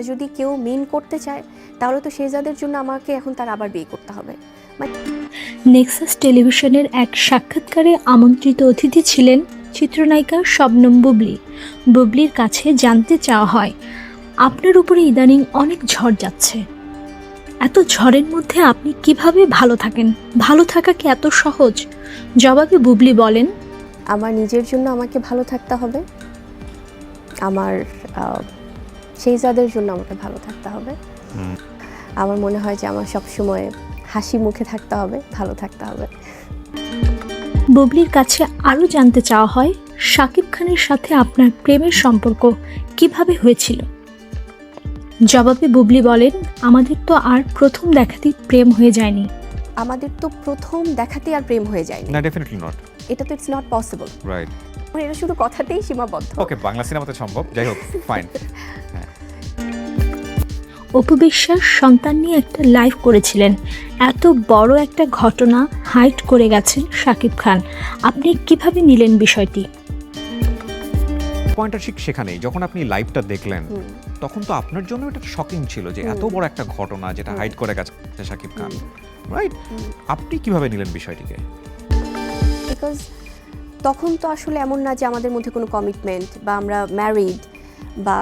যদি কেউ মিন করতে চায় তাহলে তো শেহজাদের জন্য আমাকে এখন তার আবার বিয়ে করতে হবে। নেক্সাস টেলিভিশনের এক সাক্ষাৎকারে আমন্ত্রিত অতিথি ছিলেন চিত্রনায়িকা শবনম বুবলি। বুবলির কাছে জানতে চাওয়া হয়, আপনার উপরে ইদানিং অনেক ঝড় যাচ্ছে, এত ঝড়ের মধ্যে আপনি কিভাবে ভালো থাকেন? ভালো থাকা কি এত সহজ? জবাবে বুবলি বলেন, আমার নিজের জন্য আমাকে ভালো থাকতে হবে, আমার শেহজাদের জন্য আমাকে ভালো থাকতে হবে। আমার মনে হয় যে আমার সবসময় হাসি মুখে থাকতে হবে, ভালো থাকতে হবে। বুবলির কাছে আরও জানতে চাওয়া হয়, শাকিব খানের সাথে আপনার প্রেমের সম্পর্ক কিভাবে হয়েছিল? জবাবে বুবলি বলেন, আমাদের তো আর প্রথম দেখাতেই প্রেম হয়ে যায়নি। আমাদের তো প্রথম দেখাতেই আর প্রেম হয়ে যায়নি। না, ডেফিনেটলি নট। এটা তো ইটস নট পসিবল। রাইট। এটা শুধু কথাতেই সীমাবদ্ধ। ওকে, বাংলা সিনেমাতে সম্ভব, যাই হোক, ফাইন। অপু বিশ্বাস সন্তান নিয়ে একটা লাইভ করেছিলেন। এত বড় একটা ঘটনা হাইড করে গেছেন শাকিব খান, আপনি কিভাবে নিলেন বিষয়টি? পয়েন্টটা ঠিক সেখানেই, যখন আপনি লাইভটা দেখলেন তখন তো আপনার জন্য এটা শকিং ছিল যে এত বড় একটা ঘটনা যেটা হাইড করে গেছে শাকিব খান, রাইট? আপনি কিভাবে নিলেন বিষয়টিকে? বিকজ তখন তো আসলে এমন না যে আমাদের মধ্যে কোনো কমিটমেন্ট বা আমরা ম্যারিড বা